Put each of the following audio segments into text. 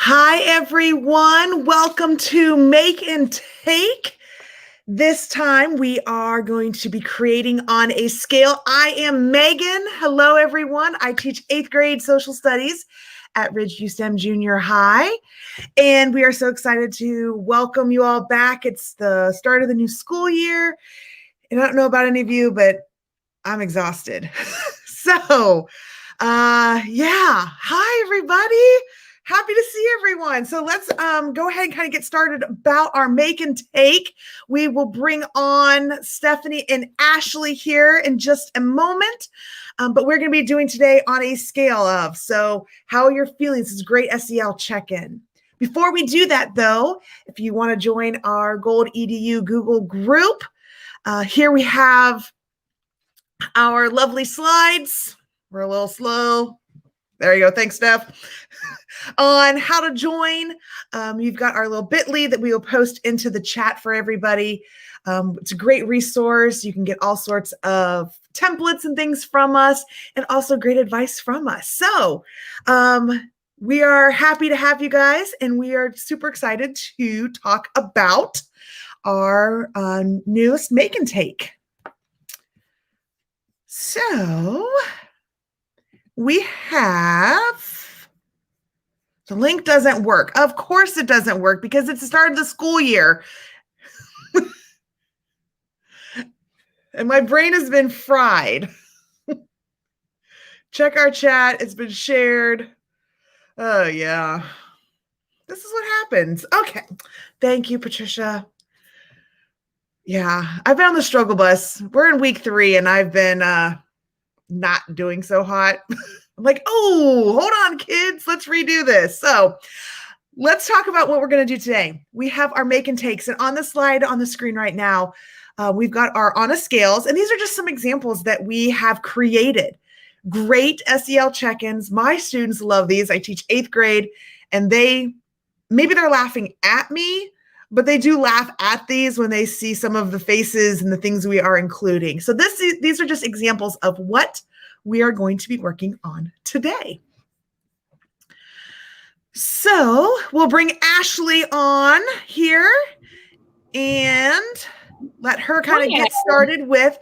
Hi, everyone. Welcome to Make and Take. This time we are going to be creating on a scale. I am Megan. Hello, everyone. I teach 8th grade social studies at Ridgeview STEM Junior High. And we are so excited to welcome you all back. It's the start of the new school year. And I don't know about any of you, but I'm exhausted. Yeah. Hi, everybody. Happy to see everyone. So let's go ahead and kind of get started about our make and take. We will bring on Stephanie and Ashley here in just a moment. But we're going to be doing today on a scale of, so how are your feelings? This is great SEL check-in. Before we do that, though, if you want to join our Gold EDU Google group, here we have our lovely slides. We're a little slow. There you go. Thanks, Steph. On how to join, you've got our little bit.ly that we will post into the chat for everybody. It's a great resource. You can get all sorts of templates and things from us, and also great advice from us. So we are happy to have you guys, and we are super excited to talk about our newest make and take. So we have, the link doesn't work. Of course it doesn't work because it's the start of the school year. And my brain has been fried. Check our chat. It's been shared. Oh, yeah. This is what happens. Okay. Thank you, Patricia. Yeah, I've been on the struggle bus. We're in week 3 and I've been not doing so hot. I'm like, oh, hold on, kids. Let's redo this. So let's talk about what we're going to do today. We have our make and takes, and on the slide on the screen right now, we've got our on a scales, and these are just some examples that we have created. Great SEL check-ins. My students love these. I teach 8th grade, and maybe they're laughing at me, but they do laugh at these when they see some of the faces and the things we are including. So these are just examples of what we are going to be working on today. So we'll bring Ashley on here and let her kind of get started with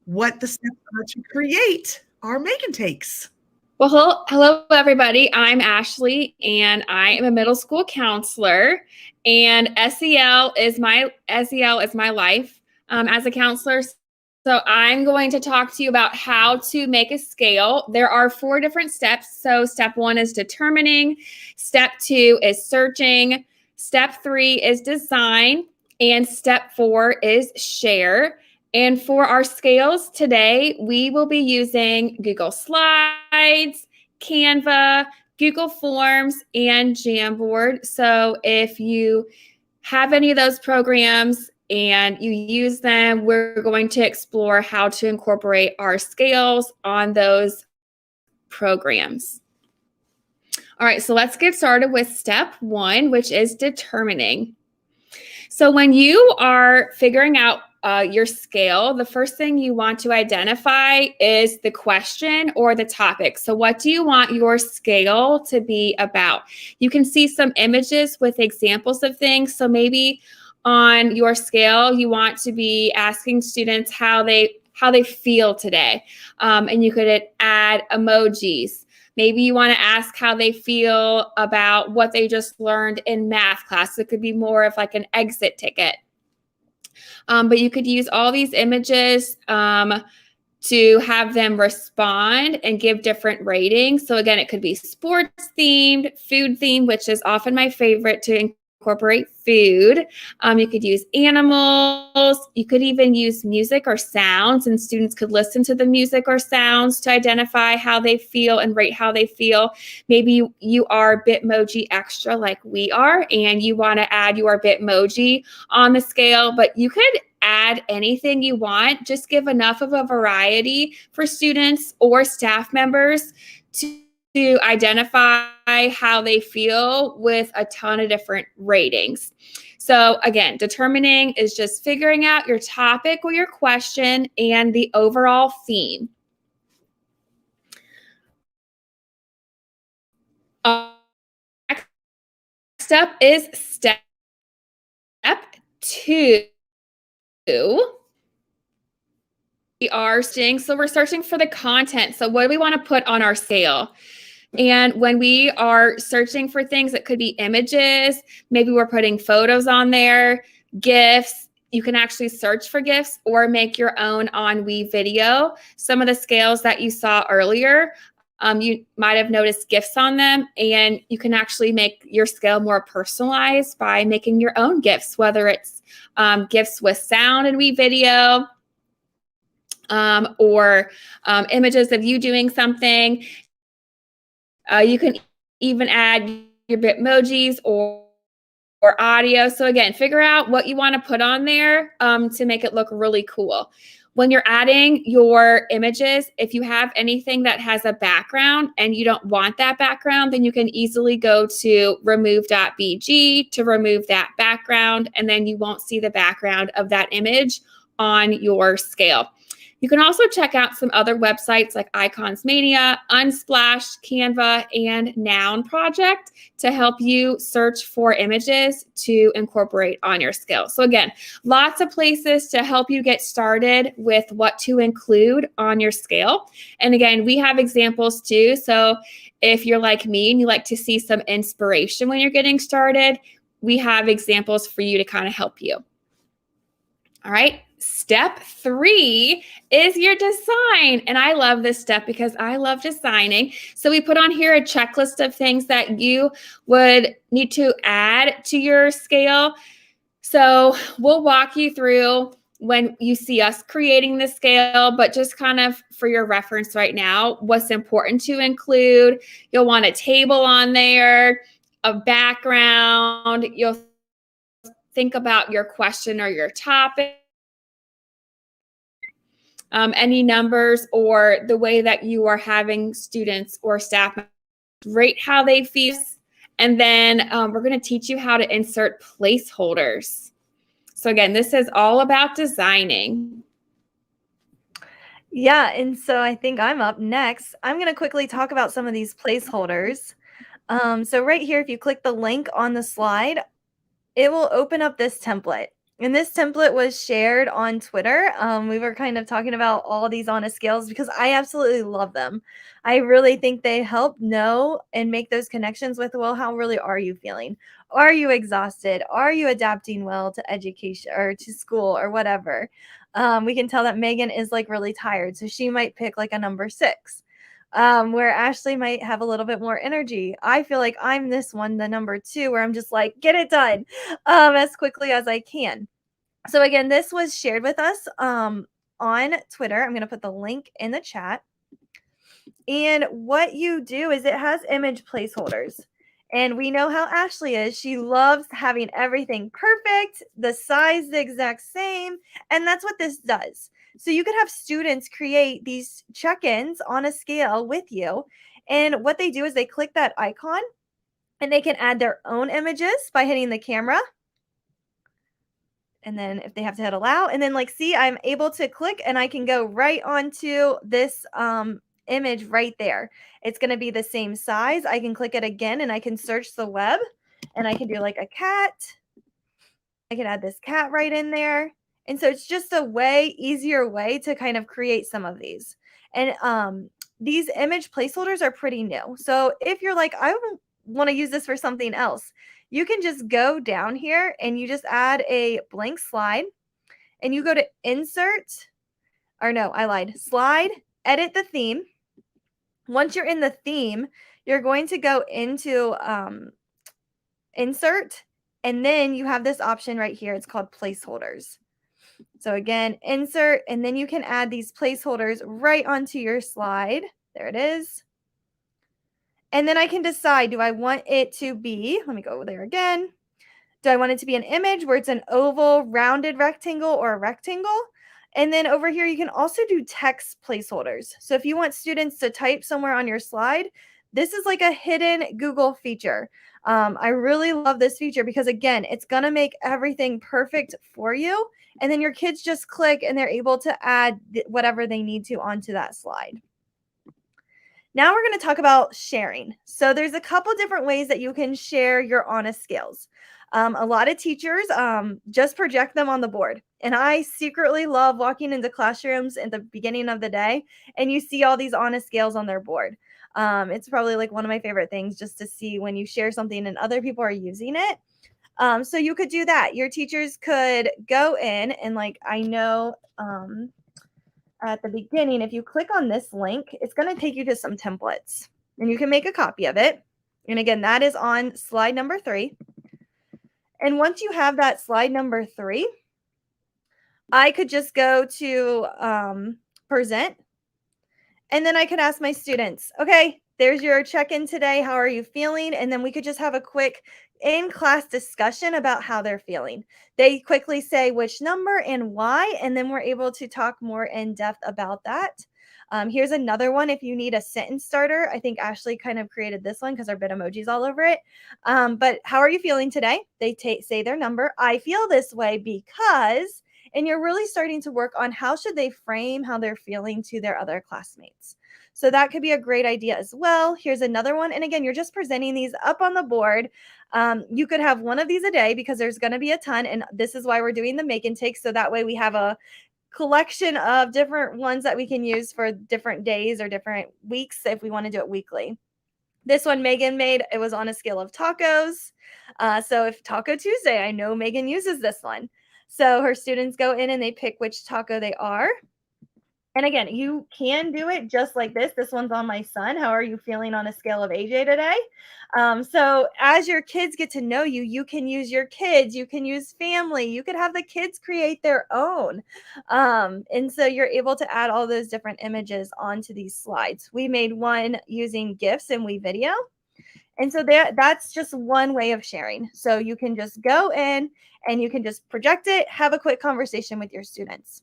what the steps are to create our make and takes. Well, hello, everybody. I'm Ashley, and I am a middle school counselor. And SEL is my life as a counselor. So I'm going to talk to you about how to make a scale. There are 4 different steps. So step 1 is determining. Step 2 is searching. Step 3 is design. And step 4 is share. And for our scales today, we will be using Google Slides, Canva, Google Forms, and Jamboard. So if you have any of those programs and you use them, we're going to explore how to incorporate our scales on those programs. All right, so let's get started with step 1, which is determining. So when you are figuring out your scale, the first thing you want to identify is the question or the topic. So what do you want your scale to be about? You can see some images with examples of things. So maybe on your scale, you want to be asking students how they feel today. And you could add emojis. Maybe you want to ask how they feel about what they just learned in math class. It could be more of like an exit ticket. But you could use all these images to have them respond and give different ratings. So again, it could be sports themed, food themed, which is often my favorite to incorporate food. You could use animals. You could even use music or sounds, and students could listen to the music or sounds to identify how they feel and rate how they feel. Maybe you are Bitmoji extra like we are, and you want to add your Bitmoji on the scale, but you could add anything you want. Just give enough of a variety for students or staff members to identify how they feel with a ton of different ratings. So again, determining is just figuring out your topic or your question and the overall theme. up is step 2. We're searching for the content. So what do we want to put on our scale? And when we are searching for things, it could be images, maybe we're putting photos on there, GIFs. You can actually search for GIFs or make your own on WeVideo. Some of the scales that you saw earlier, you might have noticed GIFs on them, and you can actually make your scale more personalized by making your own GIFs, whether it's GIFs with sound in WeVideo, or images of you doing something. You can even add your Bitmojis or audio. So again, figure out what you want to put on there to make it look really cool. When you're adding your images, if you have anything that has a background and you don't want that background, then you can easily go to remove.bg to remove that background, and then you won't see the background of that image on your scale. You can also check out some other websites like Icons Mania, Unsplash, Canva, and Noun Project to help you search for images to incorporate on your scale. So again, lots of places to help you get started with what to include on your scale. And again, we have examples too. So if you're like me and you like to see some inspiration when you're getting started, we have examples for you to kind of help you. All right. Step 3 is your design. And I love this step because I love designing. So we put on here a checklist of things that you would need to add to your scale. So we'll walk you through when you see us creating the scale, but just kind of for your reference right now, what's important to include. You'll want a table on there, a background. You'll think about your question or your topic. Any numbers or the way that you are having students or staff rate how they feel. And then we're going to teach you how to insert placeholders. So again, this is all about designing. Yeah, and so I think I'm up next. I'm going to quickly talk about some of these placeholders. So right here, if you click the link on the slide, it will open up this template. And this template was shared on Twitter. We were kind of talking about all these honest scales because I absolutely love them. I really think they help know and make those connections with, well, how really are you feeling? Are you exhausted? Are you adapting well to education or to school or whatever? We can tell that Megan is like really tired. So she might pick like a number 6. Where Ashley might have a little bit more energy. I feel like I'm this one, the number 2, where I'm just like, get it done as quickly as I can. So again, this was shared with us on Twitter. I'm going to put the link in the chat. And what you do is it has image placeholders. And we know how Ashley is. She loves having everything perfect, the size the exact same. And that's what this does. So you could have students create these check-ins on a scale with you. And what they do is they click that icon and they can add their own images by hitting the camera. And then if they have to hit allow, and then like, see, I'm able to click and I can go right onto this image right there. It's going to be the same size. I can click it again and I can search the web and I can do like a cat. I can add this cat right in there. And so it's just a easier way to kind of create some of these. And these image placeholders are pretty new. So if you're like, I want to use this for something else, you can just go down here and you just add a blank slide and you go to insert, or no, I lied, slide, edit the theme. Once you're in the theme, you're going to go into insert, and then you have this option right here. It's called placeholders. So again, insert, and then you can add these placeholders right onto your slide. There it is. And then I can decide, do I want it to be, let me go there again. Do I want it to be an image where it's an oval, rounded rectangle or a rectangle? And then over here, you can also do text placeholders. So if you want students to type somewhere on your slide, this is like a hidden Google feature. I really love this feature because, again, it's going to make everything perfect for you. And then your kids just click and they're able to add whatever they need to onto that slide. Now we're going to talk about sharing. So there's a couple different ways that you can share your honest scales. A lot of teachers just project them on the board. And I secretly love walking into classrooms at the beginning of the day and you see all these honest scales on their board. It's probably like one of my favorite things just to see when you share something and other people are using it. So you could do that. Your teachers could go in and like, I know at the beginning, if you click on this link, it's going to take you to some templates and you can make a copy of it. And again, that is on slide number 3. And once you have that slide number 3, I could just go to present. And then I could ask my students, okay, there's your check-in today. How are you feeling? And then we could just have a quick in-class discussion about how they're feeling. They quickly say which number and why, and then we're able to talk more in depth about that. Here's another one. If you need a sentence starter, I think Ashley kind of created this one because there are bit emojis all over it. But how are you feeling today? They say their number. I feel this way because, and you're really starting to work on how should they frame how they're feeling to their other classmates. So that could be a great idea as well. Here's another one. And again, you're just presenting these up on the board. You could have one of these a day because there's going to be a ton. And this is why we're doing the make and take. So that way we have a collection of different ones that we can use for different days or different weeks if we want to do it weekly. This one Megan made, it was on a scale of tacos. So if Taco Tuesday, I know Megan uses this one. So her students go in and they pick which taco they are. And again, you can do it just like this. This one's on my son. How are you feeling on a scale of AJ today? So as your kids get to know you, you can use your kids, you can use family, you could have the kids create their own. And so you're able to add all those different images onto these slides. We made one using GIFs and WeVideo. And so that's just one way of sharing. So you can just go in and you can just project it, have a quick conversation with your students.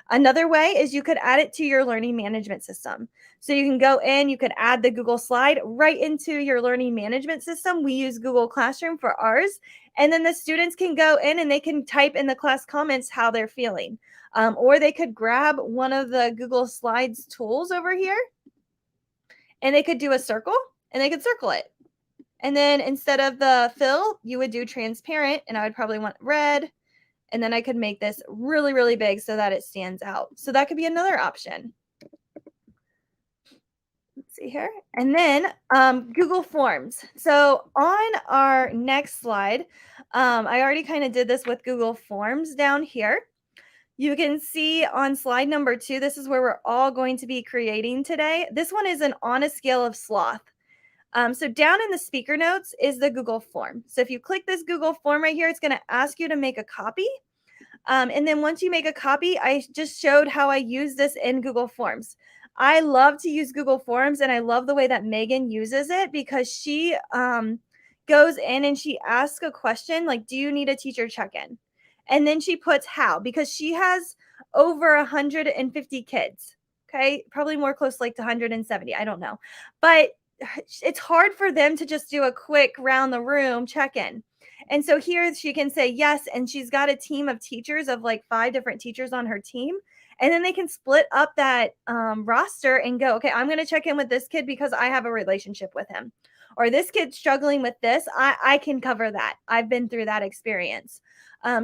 Another way is you could add it to your learning management system. So you can go in, you could add the Google slide right into your learning management system. We use Google Classroom for ours. And then the students can go in and they can type in the class comments how they're feeling. Or they could grab one of the Google Slides tools over here and they could do a circle and they could circle it. And then instead of the fill, you would do transparent and I would probably want red. And then I could make this really, really big so that it stands out. So that could be another option. Let's see here. And then Google Forms. So on our next slide, I already kind of did this with Google Forms down here. You can see on slide number 2, this is where we're all going to be creating today. This one is on a scale of sloth. So down in the speaker notes is the Google form. So if you click this Google form right here, it's going to ask you to make a copy. And then once you make a copy, I just showed how I use this in Google Forms. I love to use Google Forms and I love the way that Megan uses it because she goes in and she asks a question like, do you need a teacher check-in? And then she puts how, because she has over 150 kids. Okay, probably more close like to 170. I don't know. But it's hard for them to just do a quick round the room check-in. And so here she can say yes, and she's got a team of teachers of like 5 different teachers on her team. And then they can split up that roster and go, okay, I'm going to check in with this kid because I have a relationship with him. Or this kid's struggling with this. I can cover that. I've been through that experience.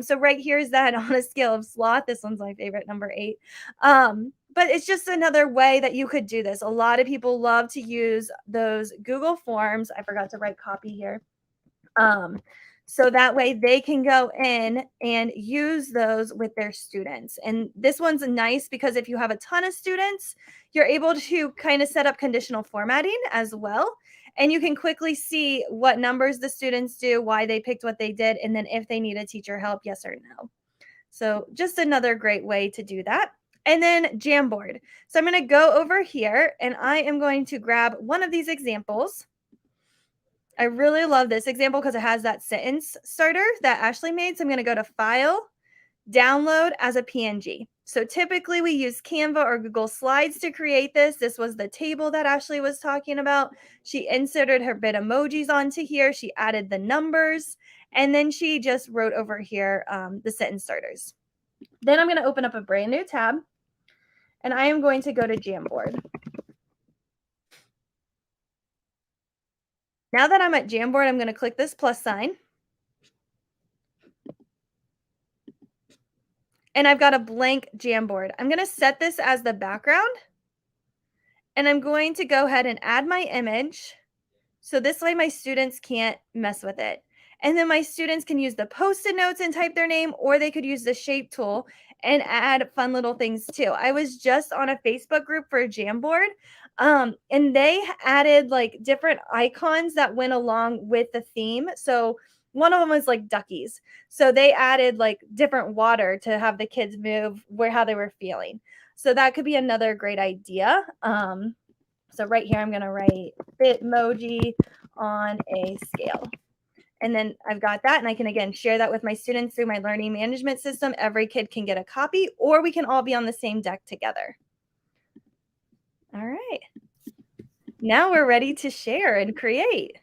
So right here is that on a scale of sloth. This one's my favorite, number 8. But it's just another way that you could do this. A lot of people love to use those Google Forms. I forgot to write copy here. So that way they can go in and use those with their students. And this one's nice because if you have a ton of students, you're able to kind of set up conditional formatting as well. And you can quickly see what numbers the students do, why they picked what they did, and then if they need a teacher help, yes or no. So just another great way to do that. And then Jamboard. So I'm going to go over here and I am going to grab one of these examples. I really love this example because it has that sentence starter that Ashley made. So I'm going to go to File, Download as a PNG. So typically we use Canva or Google Slides to create this. This was the table that Ashley was talking about. She inserted her bit emojis onto here. She added the numbers, and then she just wrote over here the sentence starters. Then I'm going to open up a brand new tab, and I am going to go to Jamboard. Now that I'm at Jamboard, I'm going to click this plus sign. And I've got a blank Jamboard. I'm going to set this as the background. And I'm going to go ahead and add my image. So this way my students can't mess with it. And then my students can use the Post-it notes and type their name, or they could use the shape tool and add fun little things too. I was just on a Facebook group for a Jamboard, and they added like different icons that went along with the theme. So one of them was like duckies. So they added like different water to have the kids move how they were feeling. So that could be another great idea. So right here, I'm going to write Bitmoji on a scale. And then I've got that, and I can, again, share that with my students through my learning management system. Every kid can get a copy, or we can all be on the same deck together. All right. Now we're ready to share and create.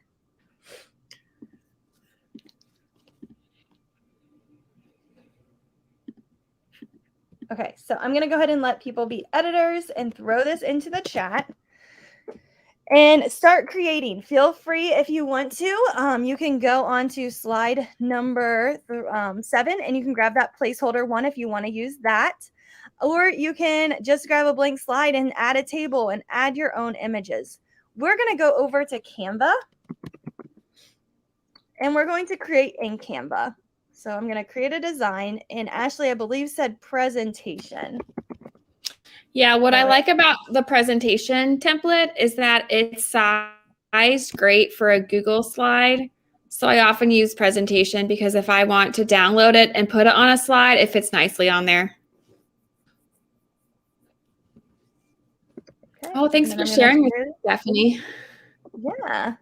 Okay, so I'm going to go ahead and let people be editors and throw this into the chat. And start creating. Feel free if you want to. You can go on to slide number 7 and you can grab that placeholder 1 if you want to use that. Or you can just grab a blank slide and add a table and add your own images. We're going to go over to Canva and we're going to create in Canva. So I'm going to create a design, and Ashley, I believe, said presentation. Yeah, what I like about the presentation template is that it's sized great for a Google slide. So I often use presentation because if I want to download it and put it on a slide, it fits nicely on there. Okay. Oh, thanks for sharing with me, Stephanie. Yeah.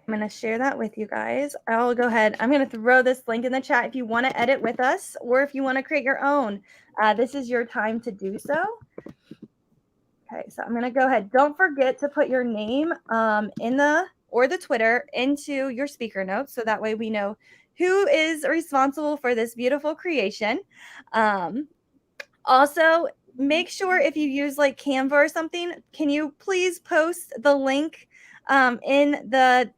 I'm going to share that with you guys. I'll go ahead. I'm going to throw this link in the chat if you want to edit with us, or if you want to create your own. This is your time to do so. Okay, so I'm going to go ahead. Don't forget to put your name or the Twitter into your speaker notes, so that way we know who is responsible for this beautiful creation. Also, make sure if you use like Canva or something, can you please post the link in the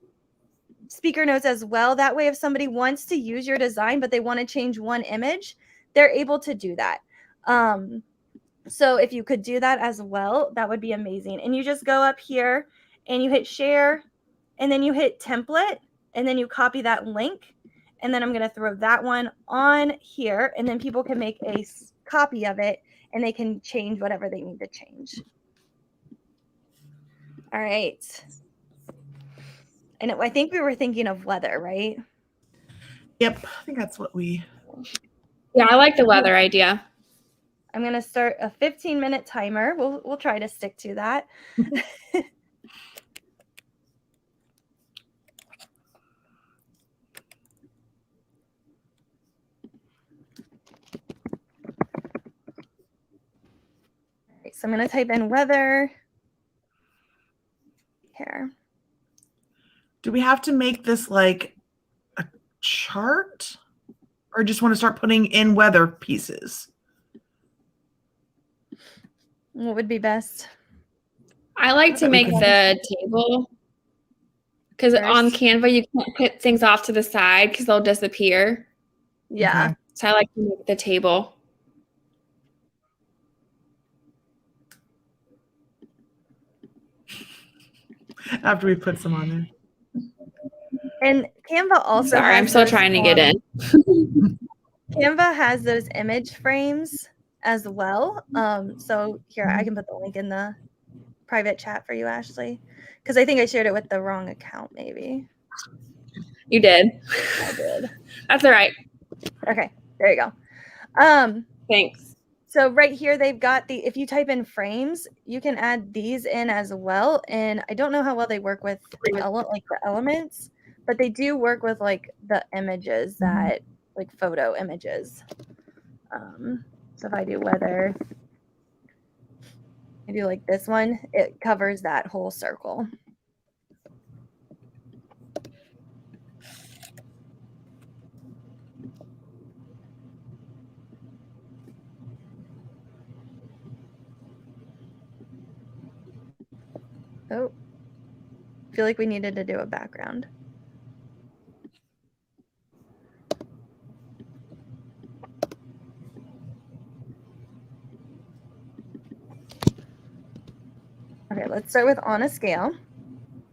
speaker notes as well? That way, if somebody wants to use your design, but they want to change one image, they're able to do that. So if you could do that as well, that would be amazing. And you just go up here and you hit share, and then you hit template, and then you copy that link. And then I'm going to throw that one on here, and then people can make a copy of it and they can change whatever they need to change. All right. And I think we were thinking of weather, right? Yep, I think that's what we... Yeah, I like the weather idea. I'm going to start a 15-minute timer. We'll try to stick to that. So I'm going to type in weather here. Do we have to make this like a chart, or just want to start putting in weather pieces? What would be best? I like to make the table, because on Canva you can't put things off to the side because they'll disappear. Yeah. Okay. So I like to make the table. After we put some on there. And Canva also Sorry, I'm still trying to get in. Canva has those image frames as well. So here, I can put the link in the private chat for you, Ashley, because I think I shared it with the wrong account, maybe. You did. I did. That's all right. Okay, there you go. Thanks. So right here, they've got if you type in frames, you can add these in as well. And I don't know how well they work with the elements, but they do work with like the images that like photo images. So if I do weather, I do like this one, it covers that whole circle. Oh, feel like we needed to do a background. Okay, let's start with on a scale.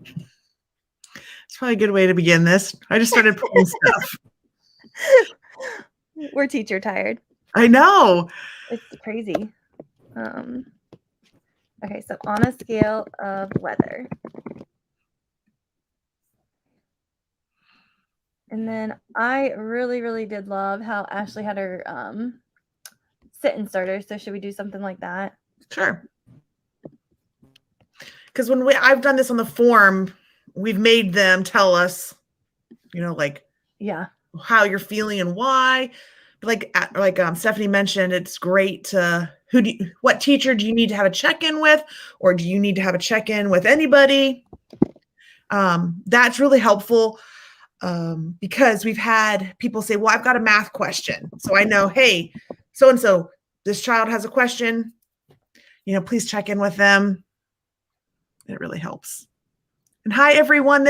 It's probably a good way to begin this. I just started putting stuff. We're teacher tired. I know. It's crazy. Okay, so on a scale of weather. And then I really, really did love how Ashley had her sit-in starter. So should we do something like that? Sure. Because when I've done this on the form, we've made them tell us, like how you're feeling and why. But like Stephanie mentioned, it's great to what teacher do you need to have a check-in with, or do you need to have a check-in with anybody? That's really helpful because we've had people say, well, I've got a math question. So I know, hey, so-and-so, this child has a question, please check in with them. It really helps. And hi, everyone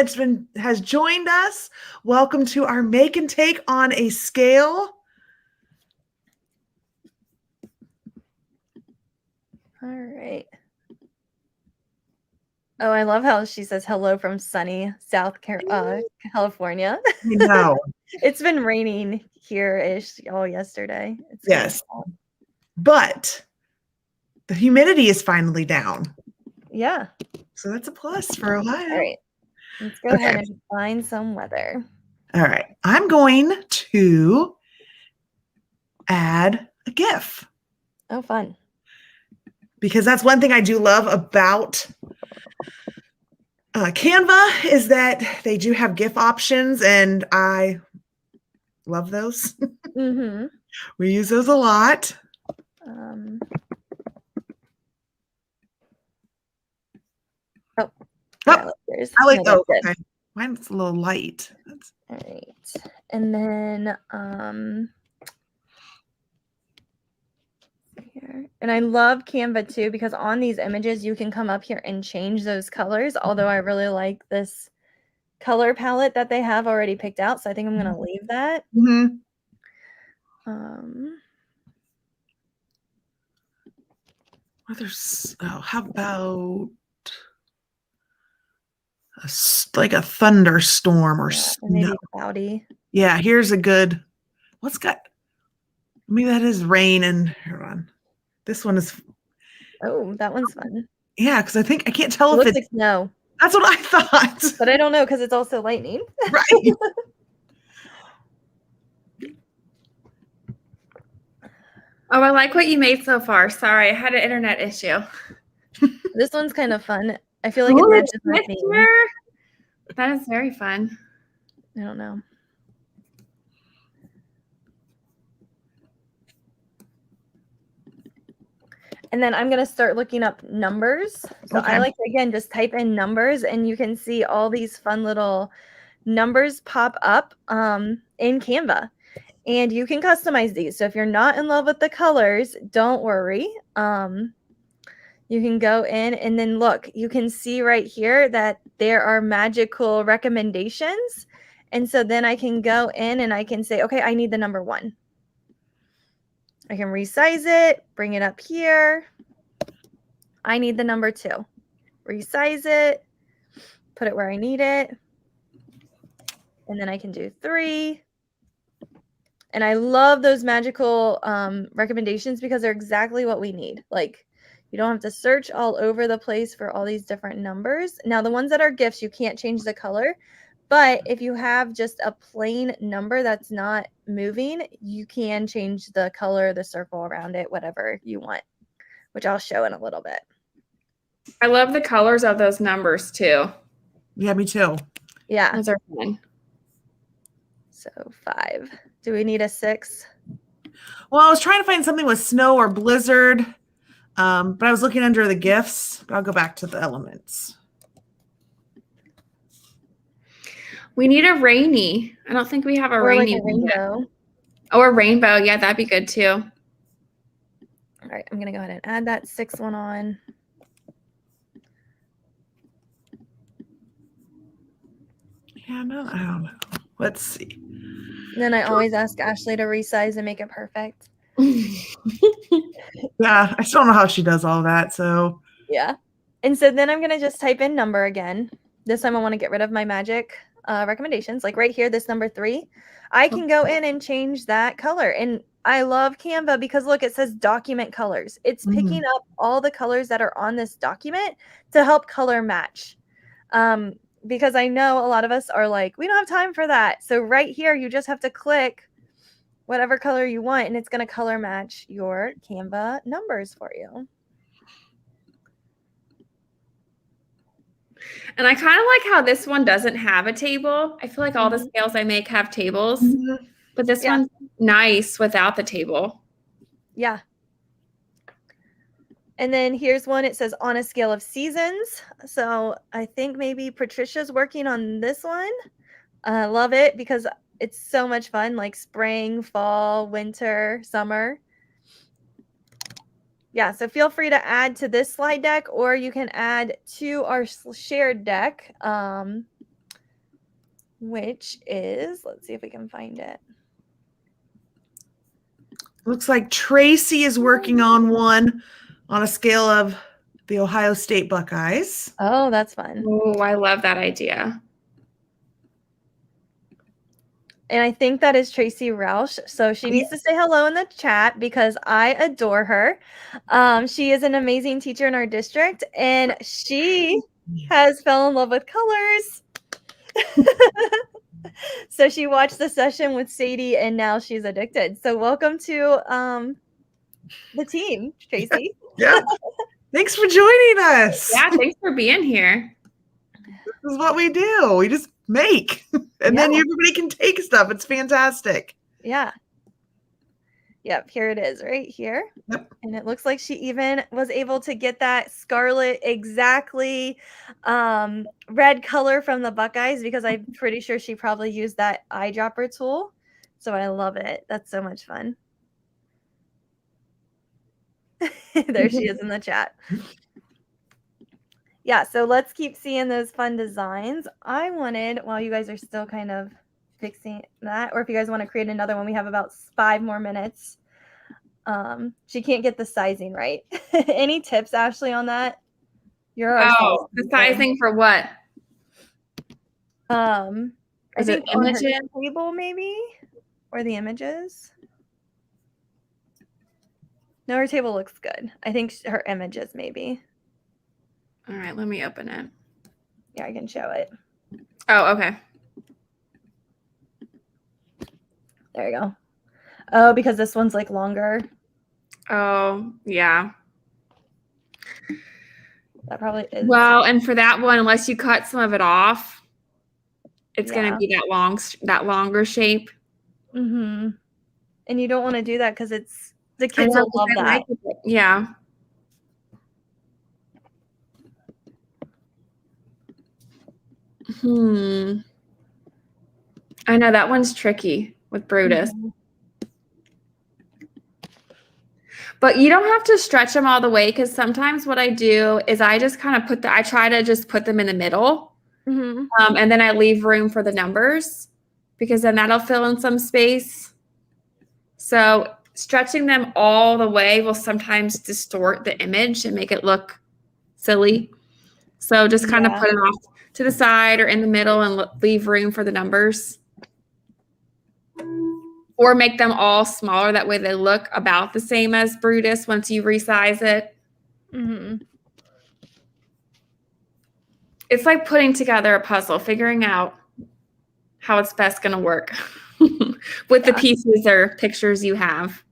has joined us. Welcome to our Make and Take on a Scale. All right. Oh, I love how she says hello from sunny California. No. It's been raining here-ish all yesterday. Yes. But the humidity is finally down. Yeah. So that's a plus for Ohio. All right. Let's go ahead and find some weather. All right. I'm going to add a GIF. Oh, fun. Because that's one thing I do love about Canva is that they do have GIF options, and I love those. Mm-hmm. We use those a lot. I like those. Okay. Mine's a little light. All right. And then here. And I love Canva too, because on these images you can come up here and change those colors, although I really like this color palette that they have already picked out, so I think I'm going to leave that. Mm-hmm. How about like a thunderstorm or snow? Maybe cloudy. Yeah, here's a good. Maybe that is rain, and hold on. This one is. Oh, that one's fun. Yeah, because I can't tell if it's like snow. That's what I thought. But I don't know because it's also lightning. Right. Oh, I like what you made so far. Sorry, I had an internet issue. This one's kind of fun. I feel like it matches my theme. That is very fun. I don't know. And then I'm going to start looking up numbers. So I like to, again, just type in numbers, and you can see all these fun little numbers pop up in Canva. And you can customize these. So if you're not in love with the colors, don't worry. You can go in and then look. You can see right here that there are magical recommendations. And so then I can go in and I can say, okay, I need the number 1. I can resize it, bring it up here. I need the number 2. Resize it, put it where I need it. And then I can do 3. And I love those magical recommendations because they're exactly what we need. Like, you don't have to search all over the place for all these different numbers. Now, the ones that are GIFs, you can't change the color. But if you have just a plain number that's not moving, you can change the color, the circle around it, whatever you want, which I'll show in a little bit. I love the colors of those numbers too. Yeah, me too. Yeah. Those are fun. So 5. Do we need a 6? Well, I was trying to find something with snow or blizzard, but I was looking under the GIFs. I'll go back to the elements. We need a rainy. I don't think we have a rainy. Like a rainbow. Oh, a rainbow. Yeah, that'd be good too. All right, I'm going to go ahead and add that 6th one on. know. I don't know. Let's see. And then I always ask Ashley to resize and make it perfect. Yeah, I still don't know how she does all that. So Yeah. And so then I'm going to just type in number again. This time I want to get rid of my magic recommendations. Like right here, this number 3. I can go in and change that color. And I love Canva because look, it says document colors. It's picking up all the colors that are on this document to help color match. Because I know a lot of us are like, we don't have time for that. So right here, you just have to click whatever color you want, and it's going to color match your Canva numbers for you. And I kind of like how this one doesn't have a table. I feel like all the scales I make have tables, but this one's nice without the table. Yeah. And then here's one. It says on a scale of seasons. So I think maybe Patricia's working on this one. I love it because it's so much fun, like spring, fall, winter, summer. Yeah, so feel free to add to this slide deck, or you can add to our shared deck, which is, let's see if we can find it. looks like Tracy is working on one on a scale of the Ohio State Buckeyes. Oh, that's fun. Oh, I love that idea. And I think that is Tracy Roush. So she needs to say hello in the chat because I adore her. She is an amazing teacher in our district, and she has fell in love with colors. So she watched the session with Sadie, and now she's addicted. So welcome to the team, Tracy. Yeah. Thanks for joining us. Yeah, thanks for being here. This is what we do. We just make, and then everybody can take stuff. It's fantastic. Yeah. Yep, here it is right here. Yep. And it looks like she even was able to get that scarlet exactly red color from the Buckeyes, because I'm pretty sure she probably used that eyedropper tool. So I love it. That's so much fun. There she is in the chat. Yeah, so let's keep seeing those fun designs. I wanted, while you guys are still kind of fixing that, or if you guys want to create another one, we have about 5 more minutes. She can't get the sizing right. Any tips, Ashley, on that? You're our the sizing for what? I Is think it on her images? table maybe, or the images. No, her table looks good. I think her images maybe. All right, let me open it. Yeah, I can show it. Oh, okay. There you go. Oh, because this one's like longer. Oh, yeah. That probably is. Well, and for that one, unless you cut some of it off, it's going to be that longer shape. Mm-hmm. And you don't want to do that because it's the kids will love that. Yeah. I know that one's tricky with Brutus. Mm-hmm. But you don't have to stretch them all the way, because sometimes what I do is I just kind of I try to just put them in the middle. Mm-hmm. And then I leave room for the numbers, because then that'll fill in some space. So stretching them all the way will sometimes distort the image and make it look silly. So just kind of put it off to the side or in the middle and leave room for the numbers. Or make them all smaller. That way they look about the same as Brutus once you resize it. Mm-hmm. It's like putting together a puzzle, figuring out how it's best going to work with the pieces or pictures you have.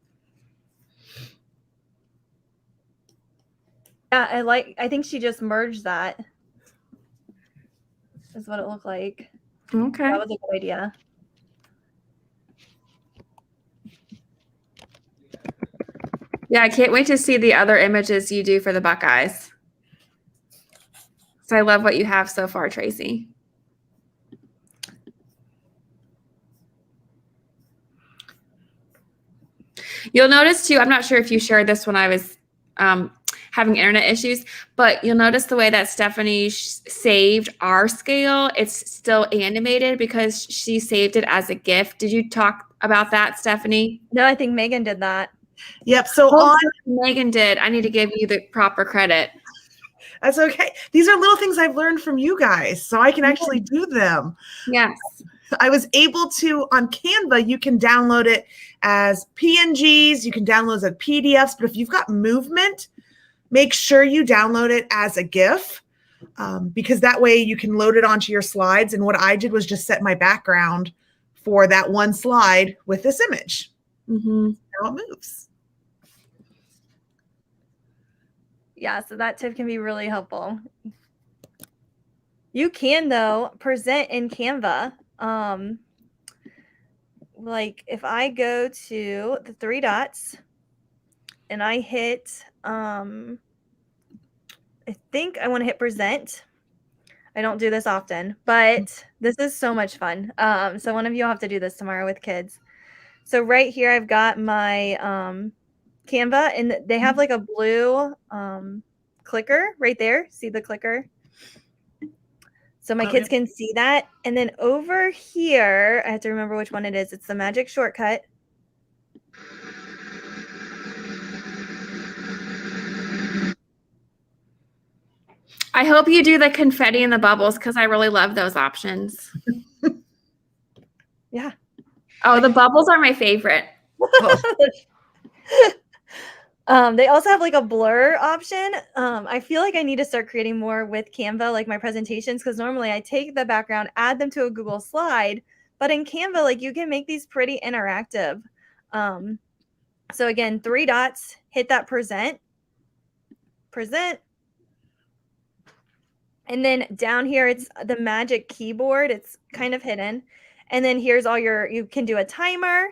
Yeah, I think she just merged that. Is what it looked like. Okay. That was a good idea. Yeah, I can't wait to see the other images you do for the Buckeyes. So I love what you have so far, Tracy. You'll notice too, I'm not sure if you shared this when I was having internet issues. But you'll notice the way that Stephanie saved our scale, it's still animated because she saved it as a GIF. Did you talk about that, Stephanie? No, I think Megan did that. Yep. So Megan did. I need to give you the proper credit. That's okay. These are little things I've learned from you guys, so I can actually do them. Yes. I was able to, on Canva, you can download it as PNGs, you can download it as PDFs, but if you've got movement, make sure you download it as a GIF, because that way you can load it onto your slides. And what I did was just set my background for that one slide with this image. How it moves. Yeah, so that tip can be really helpful. You can, though, present in Canva. Like if I go to the three dots and I hit, I think I want to hit present. I don't do this often, but this is so much fun. So one of you will have to do this tomorrow with kids. So right here, I've got my Canva, and they have like a blue clicker right there. See the clicker? So my kids can see that. And then over here, I have to remember which one it is. It's the magic shortcut. I hope you do the confetti and the bubbles because I really love those options. Yeah. Oh, the bubbles are my favorite. They also have like a blur option. I feel like I need to start creating more with Canva, like my presentations, because normally I take the background, add them to a Google slide, but in Canva, like you can make these pretty interactive. So again, three dots, hit that present. And then down here, it's the magic keyboard. It's kind of hidden. And then here's all you can do a timer.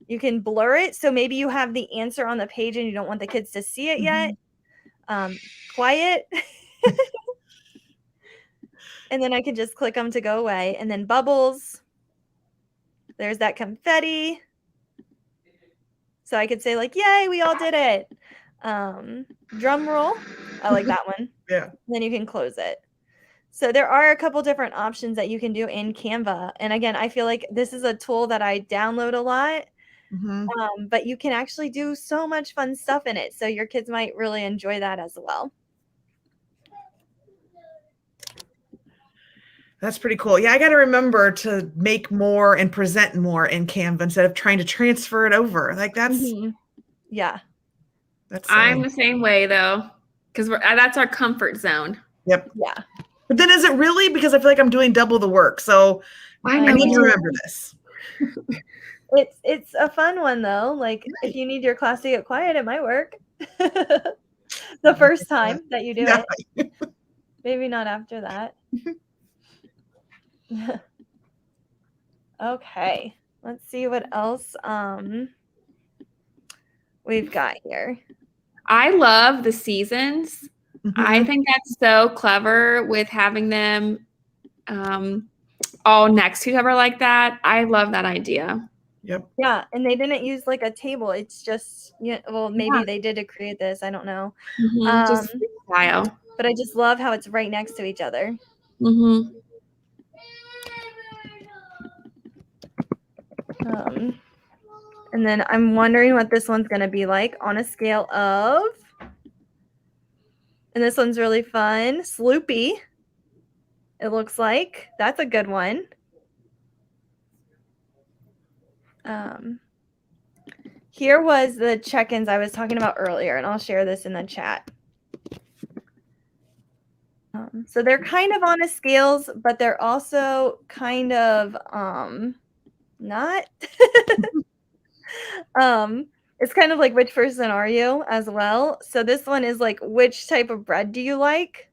You can blur it. So maybe you have the answer on the page and you don't want the kids to see it yet. Quiet. And then I can just click them to go away. And then bubbles. There's that confetti. So I could say like, yay, we all did it. Drum roll. I like that one. Yeah. Then you can close it. So there are a couple different options that you can do in Canva. And again, I feel like this is a tool that I download a lot. But you can actually do so much fun stuff in it. So your kids might really enjoy that as well. That's pretty cool. Yeah, I got to remember to make more and present more in Canva instead of trying to transfer it over. Like that's, yeah. I'm the same way though, because that's our comfort zone. Yep. Yeah. But then is it really? Because I feel like I'm doing double the work. So I need to remember this. It's a fun one though. Like if you need your class to get quiet, it might work. The first time that you do it. Maybe not after that. Okay. Let's see what else we've got here. I love the seasons. I think that's so clever with having them all next to each other like that. I love that idea. Yep. Yeah, and they didn't use like a table. It's just, well, maybe they did to create this. I don't know. Just style. But I just love how it's right next to each other. And then I'm wondering what this one's going to be like on a scale of, and this one's really fun, Sloopy. It looks like that's a good one. Here was the check-ins I was talking about earlier, and I'll share this in the chat. So they're kind of on a scales, but they're also kind of not. It's kind of like which person are you as well. So this one is like which type of bread do you like?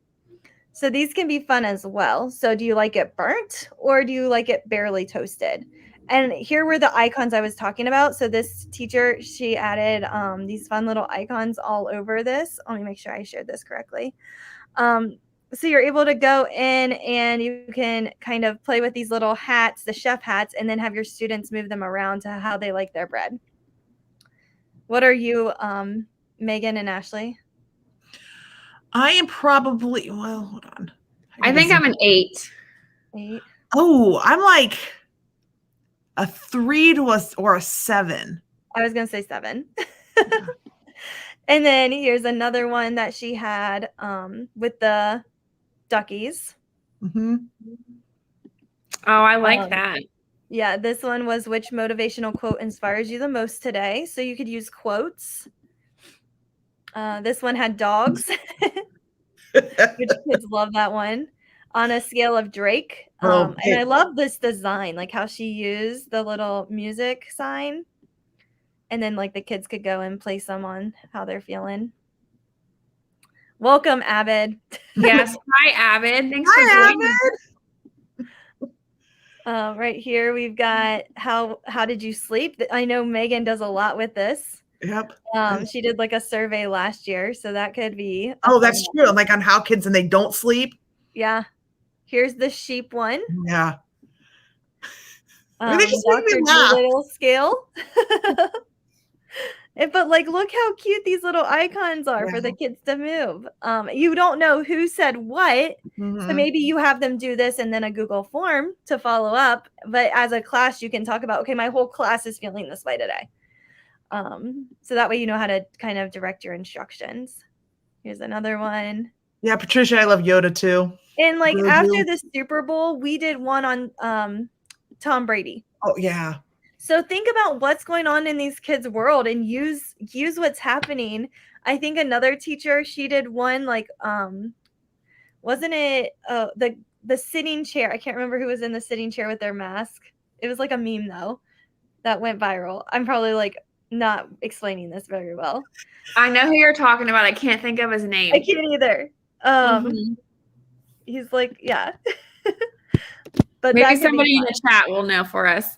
So these can be fun as well. So do you like it burnt or do you like it barely toasted? And here were the icons I was talking about. So this teacher, she added these fun little icons all over this. Let me make sure I shared this correctly. So you're able to go in and you can kind of play with these little hats, the chef hats, and then have your students move them around to how they like their bread. What are you, Megan and Ashley? I am probably, well, hold on. I think I'm an 8. 8. Oh, I'm like a 3 to a 7. I was going to say 7. Yeah. And then here's another one that she had with the duckies. Mm-hmm. Oh, I like that. Yeah, this one was which motivational quote inspires you the most today? So you could use quotes. This one had dogs, which kids love that one. On a scale of Drake. And I love this design, like how she used the little music sign. And then like the kids could go and place them on how they're feeling. Welcome, Abed. Yes. Hi, Abed. Thanks for Hi, joining. Right here we've got how did you sleep? I know Megan does a lot with this. Yep. She did like a survey last year, so that could be. Oh, that's true. Like on how kids and they don't sleep. Yeah. Here's the sheep one. Yeah. They just make Dr. me laugh. Doolittle scale. But like, look how cute these little icons are for the kids to move. You don't know who said what, so maybe you have them do this and then a Google form to follow up. But as a class, you can talk about, okay, my whole class is feeling this way today. So that way you know how to kind of direct your instructions. Here's another one. Yeah, Patricia, I love Yoda too. And like after the Super Bowl, we did one on Tom Brady. Oh yeah. So think about what's going on in these kids' world and use what's happening. I think another teacher, she did one like wasn't it the sitting chair? I can't remember who was in the sitting chair with their mask. It was like a meme though that went viral. I'm probably like not explaining this very well. I know who you're talking about. I can't think of his name. I can't either. He's like, yeah. But maybe somebody in the chat will know for us.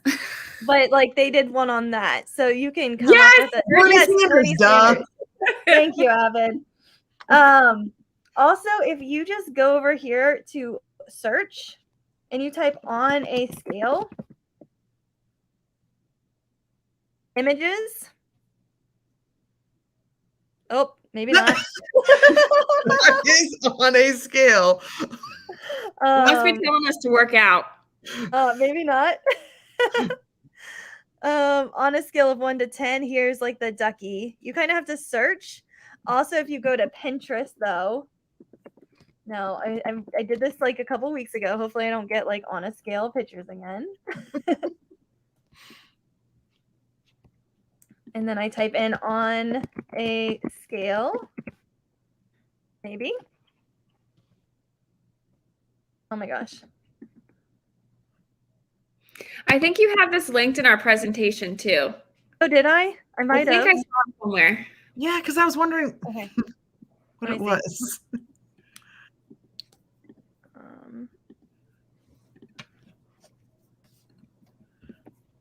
But like they did one on that, so you can come yes, up with it. Bernie Sanders. Thank you, Abed. Also, if you just go over here to search and you type on a scale, images. Oh, maybe not. It's on a scale. Must be telling us to work out. Maybe not. On a scale of 1 to 10, here's like the ducky. You kind of have to search. Also, if you go to Pinterest, though, no, I did this like a couple weeks ago. Hopefully, I don't get like on a scale pictures again. And then I type in on a scale, maybe. Oh my gosh. I think you have this linked in our presentation too. Oh, did I? I might have. I think I saw it somewhere. Yeah, because I was wondering what it was.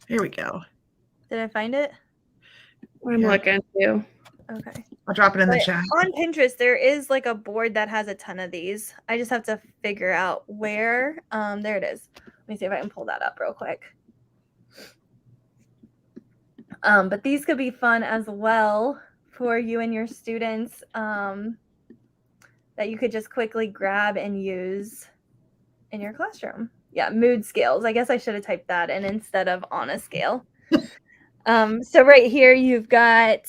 Here we go. Did I find it? I'm looking too. Okay. I'll drop it in the chat. On Pinterest, there is like a board that has a ton of these. I just have to figure out where. There it is. Let me see if I can pull that up real quick. But these could be fun as well for you and your students that you could just quickly grab and use in your classroom. Yeah, mood scales. I guess I should have typed that in instead of on a scale. So right here, you've got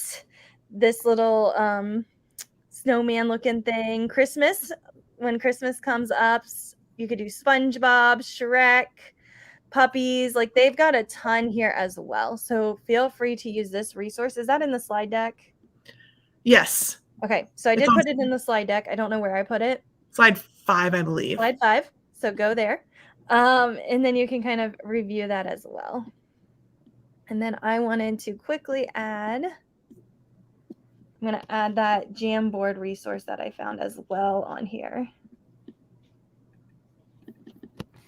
this little snowman looking thing. Christmas, when Christmas comes up, you could do SpongeBob, Shrek, puppies. Like they've got a ton here as well. So feel free to use this resource. Is that in the slide deck? Yes. Okay, so I did put it in the slide deck. I don't know where I put it. Slide 5, I believe. Slide 5. So go there. And then you can kind of review that as well. And then I wanted to quickly add, I'm going to add that Jamboard resource that I found as well on here.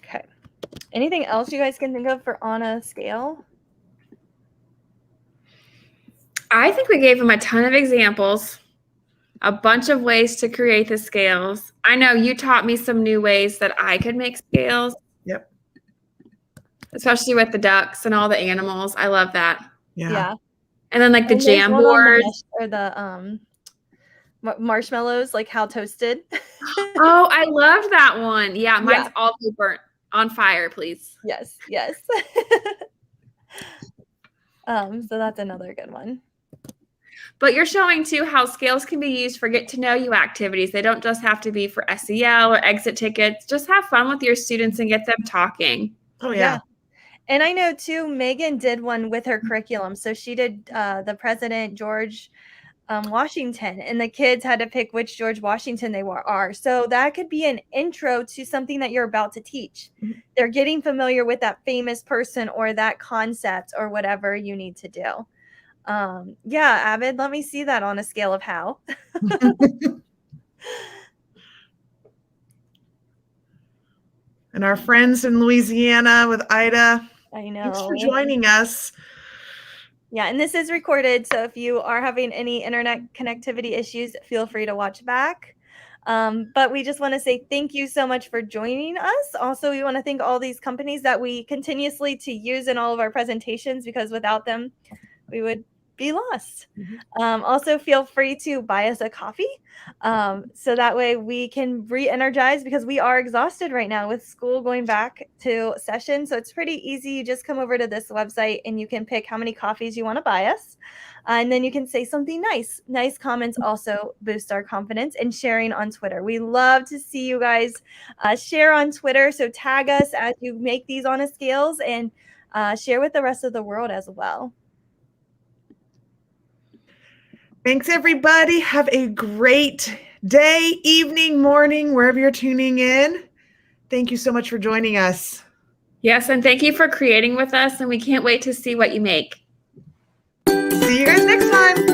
Okay. Anything else you guys can think of for on a scale? I think we gave them a ton of examples, a bunch of ways to create the scales. I know you taught me some new ways that I could make scales. Yep. Especially with the ducks and all the animals. I love that. Yeah. And then like the Jamboard. Or the marshmallows, like how toasted. Oh, I love that one. Yeah, mine's Yeah. all burnt on fire, please. Yes, yes. So that's another good one. But you're showing too how scales can be used for get to know you activities. They don't just have to be for SEL or exit tickets. Just have fun with your students and get them talking. Oh yeah. And I know too, Megan did one with her curriculum. So she did the President George Washington, and the kids had to pick which George Washington they are. So that could be an intro to something that you're about to teach. They're getting familiar with that famous person or that concept or whatever you need to do. Yeah, Avid, let me see that on a scale of how. And our friends in Louisiana with Ida, I know. thanks for joining us. Yeah, and this is recorded, so if you are having any internet connectivity issues, feel free to watch back. But we just want to say thank you so much for joining us. Also, we want to thank all these companies that we continuously to use in all of our presentations, because without them, we would be lost. Also, feel free to buy us a coffee, so that way we can re-energize, because we are exhausted right now with school going back to session. So it's pretty easy. You just come over to this website and you can pick how many coffees you want to buy us, and then you can say something nice. Nice comments also boost our confidence, and sharing on Twitter. We love to see you guys share on Twitter, so tag us as you make these honest scales, and share with the rest of the world as well. Thanks, everybody. Have a great day, evening, morning, wherever you're tuning in. Thank you so much for joining us. Yes, and thank you for creating with us, and we can't wait to see what you make. See you guys next time.